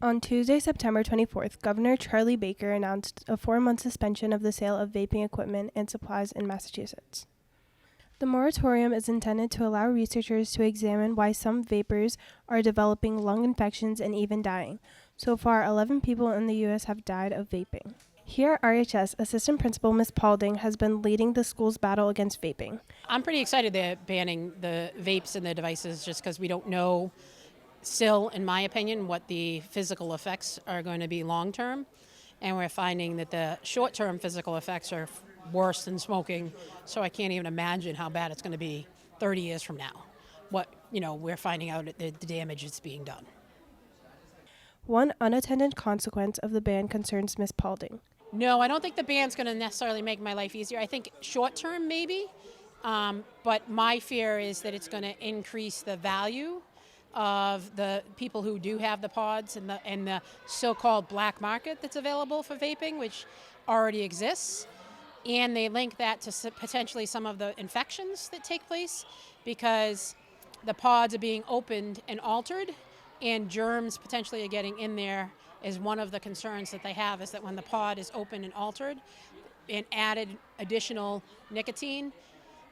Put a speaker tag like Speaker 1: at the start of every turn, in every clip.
Speaker 1: On Tuesday, September 24th, Governor Charlie Baker announced a 4-month suspension of the sale of vaping equipment and supplies in Massachusetts. The moratorium is intended to allow researchers to examine why some vapers are developing lung infections and even dying. So far, 11 people in the U.S. have died of vaping. Here at RHS, Assistant Principal Ms. Paulding has been leading the school's battle against vaping.
Speaker 2: I'm pretty excited they're banning the vapes and the devices just because we don't know still, in my opinion, what the physical effects are going to be long term. And we're finding that the short term physical effects are worse than smoking. So I can't even imagine how bad it's going to be 30 years from now. We're finding out the damage that's being done.
Speaker 1: One unintended consequence of the ban concerns Ms. Paulding.
Speaker 2: No, I don't think the ban's going to necessarily make my life easier. I think short term maybe, but my fear is that it's going to increase the value of the people who do have the pods and the so-called black market that's available for vaping, which already exists. And they link that to potentially some of the infections that take place because the pods are being opened and altered and germs potentially are getting in there. Is one of the concerns that they have, is that when the pod is open and altered and added additional nicotine,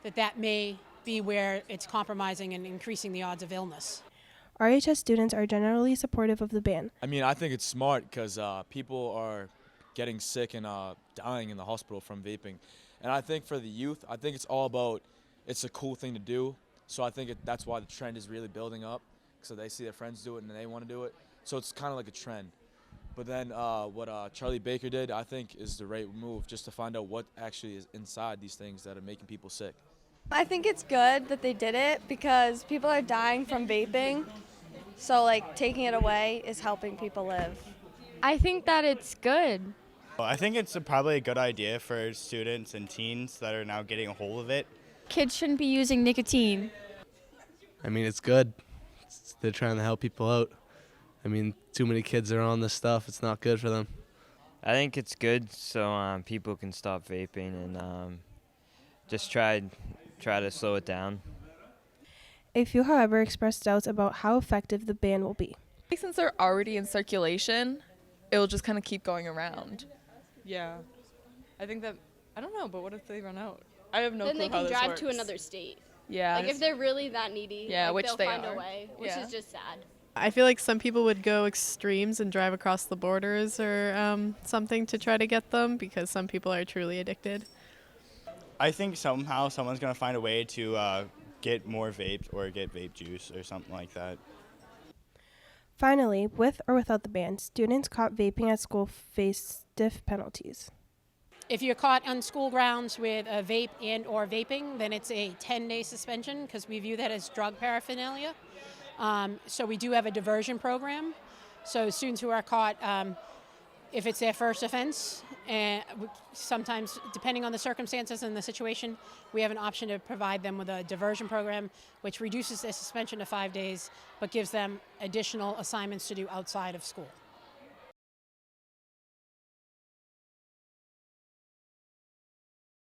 Speaker 2: that may be where it's compromising and increasing the odds of illness.
Speaker 1: RHS students are generally supportive of the ban.
Speaker 3: I think it's smart because people are getting sick and dying in the hospital from vaping. And I think for the youth, I think it's all about, it's a cool thing to do. So I think that's why the trend is really building up. So they see their friends do it and they want to do it. So it's kind of like a trend. But then what Charlie Baker did, I think, is the right move, just to find out what actually is inside these things that are making people sick.
Speaker 4: I think it's good that they did it because people are dying from vaping. So, taking it away is helping people live.
Speaker 5: I think that it's good.
Speaker 6: I think it's probably a good idea for students and teens that are now getting a hold of it.
Speaker 5: Kids shouldn't be using nicotine.
Speaker 7: It's good. They're trying to help people out. Too many kids are on this stuff. It's not good for them.
Speaker 8: I think it's good so people can stop vaping and just try to slow it down.
Speaker 1: A few, however, expressed doubts about how effective the ban will be.
Speaker 9: Since they're already in circulation, it'll just kind of keep going around.
Speaker 10: Yeah. I think that, I don't know, but what if they run out? I have no clue how this works.
Speaker 11: Then they can drive to another state.
Speaker 9: Yeah.
Speaker 11: If they're really that needy,
Speaker 9: which
Speaker 11: they'll
Speaker 9: they
Speaker 11: find
Speaker 9: are.
Speaker 11: a way, which is just sad.
Speaker 10: I feel like some people would go extremes and drive across the borders or something to try to get them because some people are truly addicted.
Speaker 6: I think somehow someone's going to find a way to get more vapes or get vape juice or something like that.
Speaker 1: Finally, with or without the ban, students caught vaping at school face stiff penalties.
Speaker 2: If you're caught on school grounds with a vape and or vaping, then it's a 10-day suspension because we view that as drug paraphernalia. So we do have a diversion program. So students who are caught, if it's their first offense, and sometimes, depending on the circumstances and the situation, we have an option to provide them with a diversion program, which reduces their suspension to 5 days, but gives them additional assignments to do outside of school.